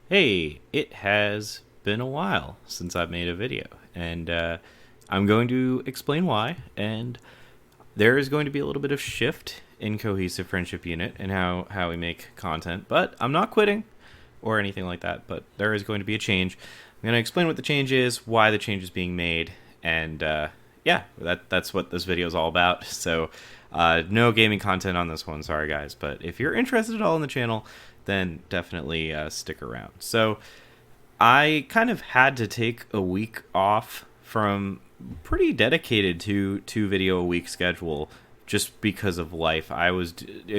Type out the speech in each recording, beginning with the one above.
Hey, it has been a while since I've made a video, and I'm going to explain why. And there is going to be a little bit of shift in Cohesive Friendship Unit and how we make content, but I'm not quitting or anything like that. But there is going to be a change. I'm going to explain what the change is, why the change is being made, and yeah, that's what this video is all about. So no gaming content on this one, sorry guys. But if you're interested at all in the channel, then definitely stick around. So I kind of had to take a week off from pretty dedicated to 2 video a week schedule just because of life. It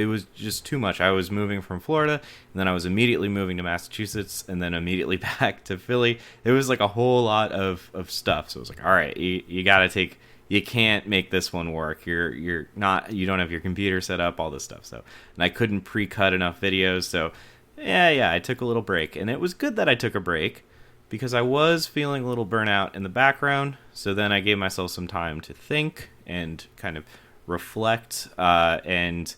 was just too much. I was moving from Florida, and then I was immediately moving to Massachusetts, and then immediately back to Philly. It was like a whole lot of stuff. So it was like, all right, you got to take. You can't make this one work. You don't have your computer set up, all this stuff. So, and I couldn't pre-cut enough videos. So, yeah, I took a little break, and it was good that I took a break because I was feeling a little burnout in the background. So then I gave myself some time to think and kind of reflect and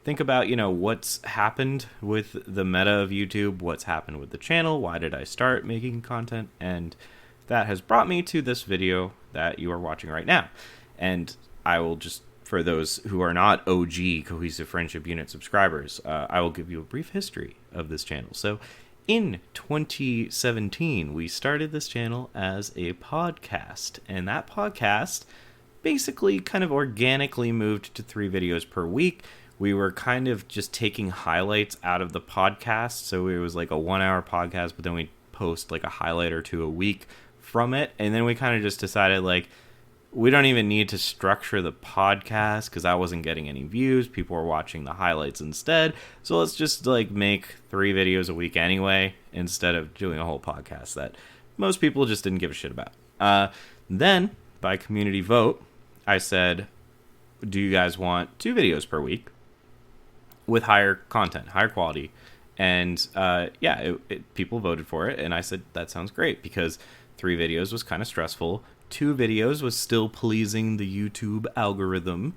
think about, what's happened with the meta of YouTube, what's happened with the channel, why did I start making content, and that has brought me to this video that you are watching right now. And I will just, for those who are not OG Cohesive Friendship Unit subscribers, I will give you a brief history of this channel. So in 2017, we started this channel as a podcast, and that podcast basically kind of organically moved to 3 videos per week. We were kind of just taking highlights out of the podcast, so it was like a 1 hour podcast, but then we post like a highlight or two a week from it. And then we kind of just decided, like, we don't even need to structure the podcast because I wasn't getting any views. People were watching the highlights instead. So let's just like make 3 videos a week anyway, instead of doing a whole podcast that most people just didn't give a shit about. Then by community vote, I said, do you guys want 2 videos per week with higher content, higher quality? And people voted for it. And I said, that sounds great, because 3 videos was kind of stressful. 2 videos was still pleasing the YouTube algorithm,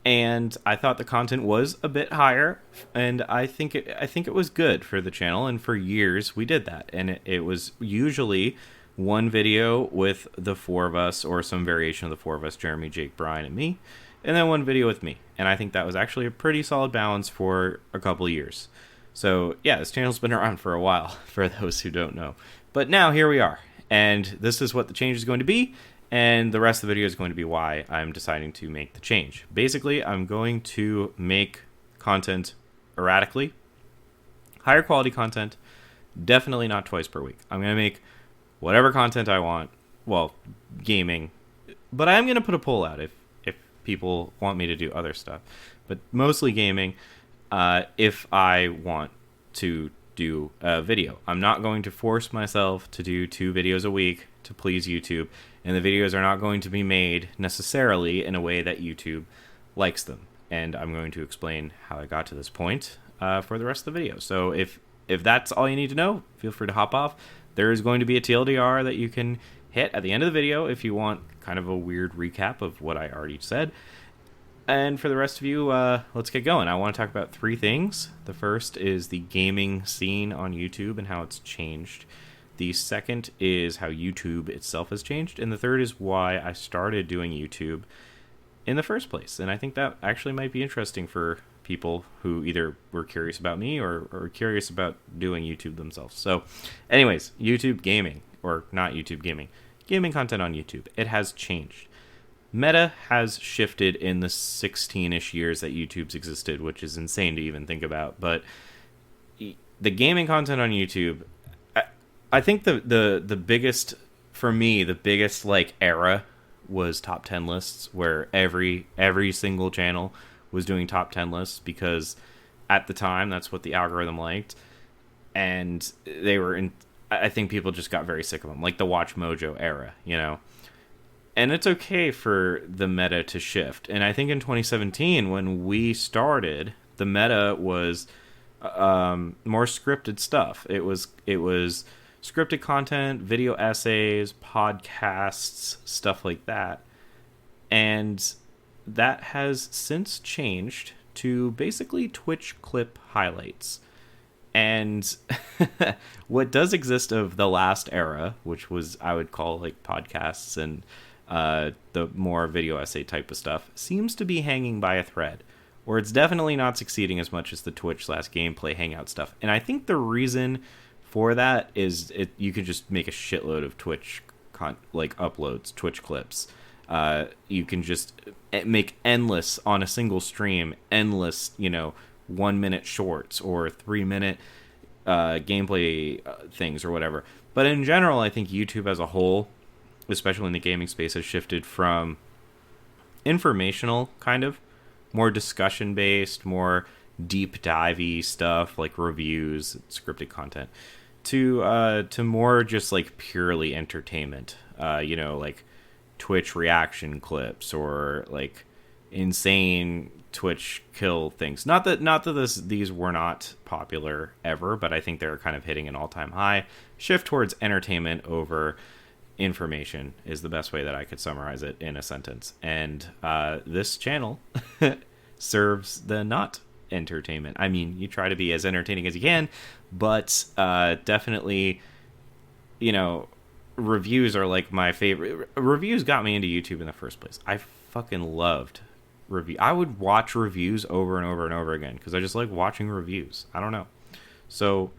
and I thought the content was a bit higher, and I think it was good for the channel. And for years we did that, and it was usually 1 video with the 4 of us, or some variation of the 4 of us, Jeremy, Jake, Brian, and me, and then 1 video with me. And I think that was actually a pretty solid balance for a couple of years. So yeah, this channel's been around for a while, for those who don't know. But now here we are, and this is what the change is going to be. And the rest of the video is going to be why I'm deciding to make the change. Basically, I'm going to make content erratically, higher quality content, definitely not twice per week. I'm going to make whatever content I want, well, gaming, but I'm going to put a poll out if people want me to do other stuff, but mostly gaming if I want to do a video. I'm not going to force myself to do 2 videos a week to please YouTube, and the videos are not going to be made necessarily in a way that YouTube likes them. And I'm going to explain how I got to this point for the rest of the video. So if that's all you need to know, feel free to hop off. There is going to be a TLDR that you can hit at the end of the video if you want kind of a weird recap of what I already said. And for the rest of you, let's get going. I want to talk about 3 things. The first is the gaming scene on YouTube and how it's changed. The second is how YouTube itself has changed. And the third is why I started doing YouTube in the first place. And I think that actually might be interesting for people who either were curious about me or curious about doing YouTube themselves. So anyways, YouTube gaming, or not YouTube gaming, gaming content on YouTube. It has changed. Meta has shifted in the 16-ish years that YouTube's existed, which is insane to even think about. But the gaming content on YouTube, I think the biggest, for me, the biggest like era was top 10 lists, where every single channel was doing top 10 lists, because at the time that's what the algorithm liked, and they were in. I think people just got very sick of them, like the Watch Mojo era, And it's okay for the meta to shift. And I think in 2017, when we started, the meta was more scripted stuff. It was scripted content, video essays, podcasts, stuff like that. And that has since changed to basically Twitch clip highlights. And what does exist of the last era, which was, I would call like podcasts and the more video essay type of stuff, seems to be hanging by a thread, or it's definitely not succeeding as much as the Twitch/gameplay hangout stuff. And I think the reason for that is you can just make a shitload of Twitch like uploads, Twitch clips. You can just make endless on a single stream, endless, 1 minute shorts or 3 minute gameplay things or whatever. But in general, I think YouTube as a whole, especially in the gaming space, has shifted from informational, kind of more discussion based, more deep divey stuff like reviews, scripted content, to more just like purely entertainment. Like Twitch reaction clips or like insane Twitch kill things. Not that these were not popular ever, but I think they're kind of hitting an all-time high. Shift towards entertainment over information is the best way that I could summarize it in a sentence. And this channel serves the not entertainment. I mean, you try to be as entertaining as you can, but definitely, reviews are like my favorite. Reviews got me into YouTube in the first place. I fucking loved review. I would watch reviews over and over and over again because I just like watching reviews. I don't know. So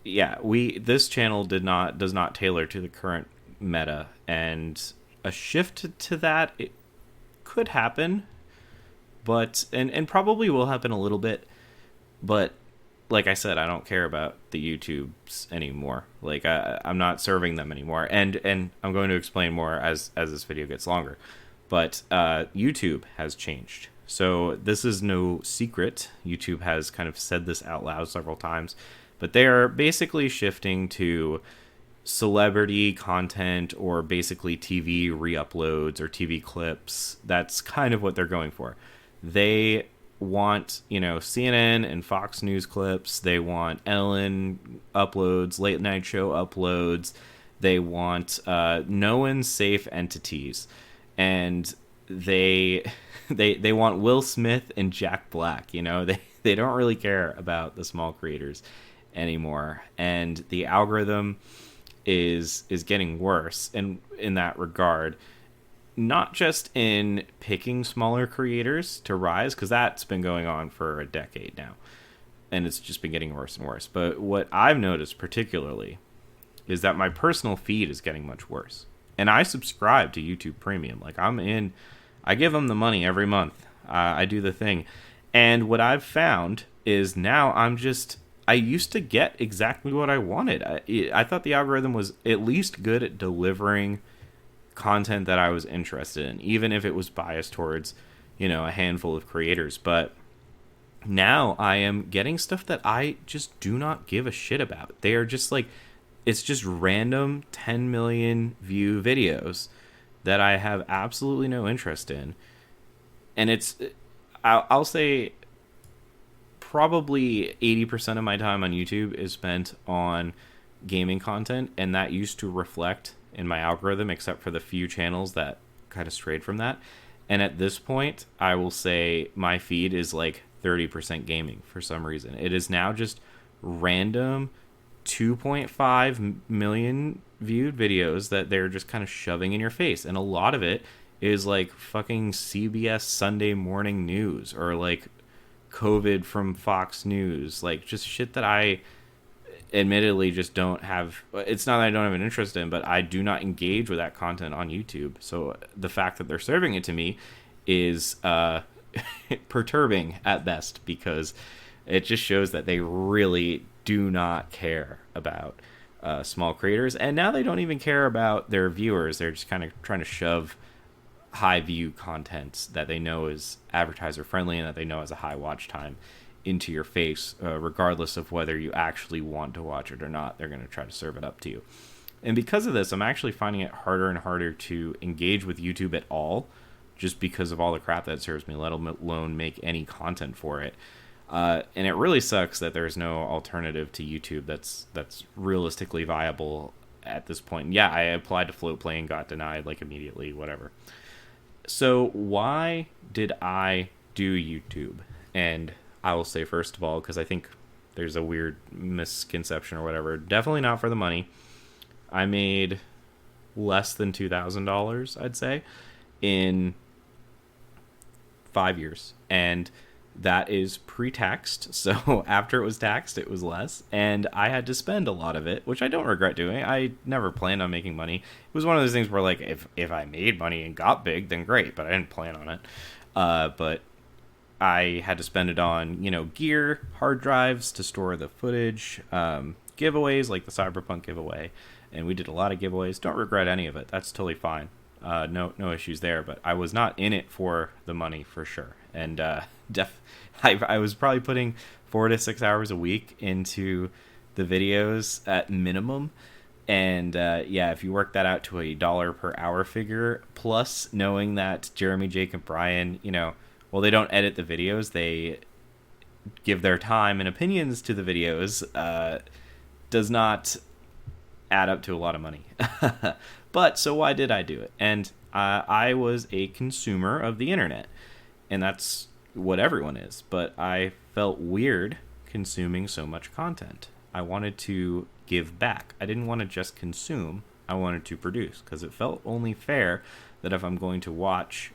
yeah, this channel does not tailor to the current meta, and a shift to that, it could happen, but and probably will happen a little bit, but like I said, I don't care about the YouTubes anymore. Like I'm not serving them anymore, and I'm going to explain more as this video gets longer. But YouTube has changed. So this is no secret. YouTube has kind of said this out loud several times, but they are basically shifting to celebrity content or basically TV re-uploads or TV clips. That's kind of what they're going for. They want, CNN and Fox News clips. They want Ellen uploads, late night show uploads. They want known safe entities. And they want Will Smith and Jack Black. They don't really care about the small creators anymore, and the algorithm is getting worse in that regard. Not just in picking smaller creators to rise, because that's been going on for a decade now, and it's just been getting worse and worse. But what I've noticed particularly is that my personal feed is getting much worse. And I subscribe to YouTube Premium. Like I give them the money every month. I do the thing. And what I've found is now I used to get exactly what I wanted. I thought the algorithm was at least good at delivering content that I was interested in, even if it was biased towards, a handful of creators. But now I am getting stuff that I just do not give a shit about. They are just like, it's just random 10 million view videos that I have absolutely no interest in. And I'll say probably 80% of my time on YouTube is spent on gaming content, and that used to reflect in my algorithm, except for the few channels that kind of strayed from that. And at this point, I will say my feed is like 30% gaming for some reason. It is now just random 2.5 million viewed videos that they're just kind of shoving in your face, and a lot of it is like fucking CBS Sunday morning news or like COVID from Fox News, like just shit that I admittedly just don't have. It's not that I don't have an interest in, but I do not engage with that content on YouTube. So the fact that they're serving it to me is perturbing at best, because it just shows that they really do not care about small creators, and now they don't even care about their viewers. They're just kind of trying to shove high view content that they know is advertiser friendly and that they know has a high watch time into your face, regardless of whether you actually want to watch it or not. They're going to try to serve it up to you. And because of this, I'm actually finding it harder and harder to engage with YouTube at all, just because of all the crap that it serves me, let alone make any content for it. And it really sucks that there's no alternative to YouTube that's realistically viable at this point. Yeah, I applied to Float Play and got denied like immediately, whatever. So why did I do YouTube? And I will say, first of all, because I think there's a weird misconception or whatever. Definitely not for the money. I made less than $2,000, I'd say, in 5 years. And that is pre-taxed. So after it was taxed, it was less. And I had to spend a lot of it, which I don't regret doing. I never planned on making money. It was one of those things where, like, if I made money and got big, then great. But I didn't plan on it. But I had to spend it on, gear, hard drives to store the footage, giveaways like the Cyberpunk giveaway. And we did a lot of giveaways. Don't regret any of it. That's totally fine. No issues there. But I was not in it for the money for sure. And I was probably putting 4 to 6 hours a week into the videos at minimum. And if you work that out to a $1 per hour figure, plus knowing that Jeremy, Jake, and Brian, they don't edit the videos, they give their time and opinions to the videos, does not add up to a lot of money. But so why did I do it? And I was a consumer of the internet, and that's what everyone is. But I felt weird consuming so much content. I wanted to give back. I didn't want to just consume. I wanted to produce, because it felt only fair that if I'm going to watch,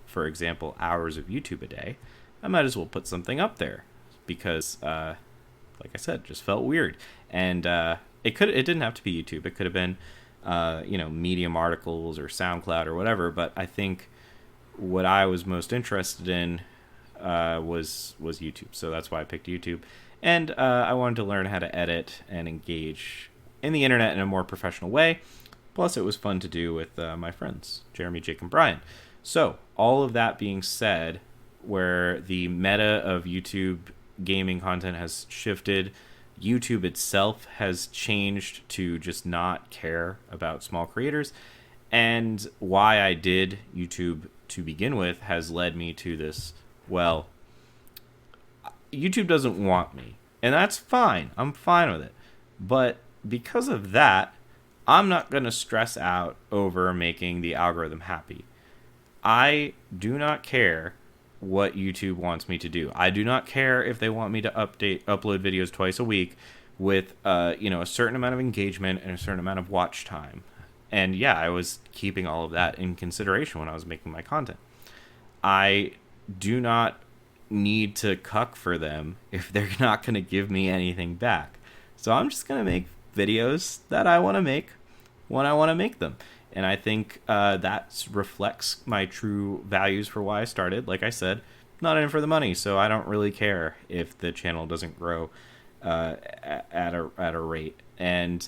for example, hours of YouTube a day, I might as well put something up there, because, like I said, just felt weird. And it didn't have to be YouTube. It could have been, Medium articles or SoundCloud or whatever. But I think what I was most interested in was YouTube. So that's why I picked YouTube. And I wanted to learn how to edit and engage in the internet in a more professional way. Plus, it was fun to do with my friends, Jeremy, Jake, and Brian. So, all of that being said, where the meta of YouTube gaming content has shifted, YouTube itself has changed to just not care about small creators. And why I did YouTube to begin with has led me to this, YouTube doesn't want me. And that's fine. I'm fine with it. But because of that, I'm not going to stress out over making the algorithm happy. I do not care what YouTube wants me to do. I do not care if they want me to upload videos twice a week with a certain amount of engagement and a certain amount of watch time. And yeah, I was keeping all of that in consideration when I was making my content. I do not need to cuck for them if they're not going to give me anything back. So I'm just going to make videos that I want to make when I want to make them. And I think that reflects my true values for why I started. Like I said, not in it for the money, so I don't really care if the channel doesn't grow at a rate. And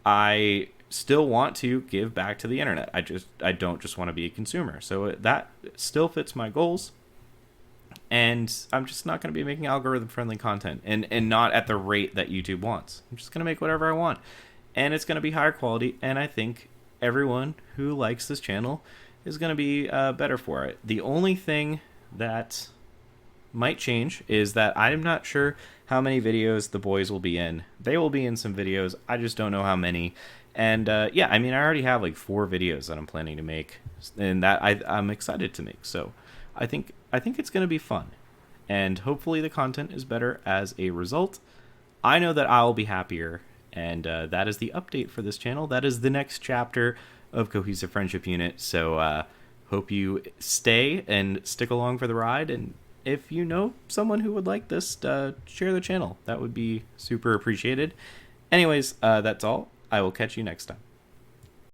I still want to give back to the internet. I don't just want to be a consumer. So that still fits my goals. And I'm just not going to be making algorithm-friendly content and not at the rate that YouTube wants. I'm just going to make whatever I want. And it's going to be higher quality, and I think everyone who likes this channel is going to be better for it. The only thing that might change is that I'm not sure how many videos the boys will be in. They will be in some videos. I just don't know how many. And I already have like 4 videos that I'm planning to make, and that I'm excited to make. So I think it's going to be fun, and hopefully the content is better as a result. I know that I'll be happier. And that is the update for this channel. That is the next chapter of Cohesive Friendship Unit. So hope you stay and stick along for the ride. And if you know someone who would like this, share the channel. That would be super appreciated. Anyways, that's all. I will catch you next time.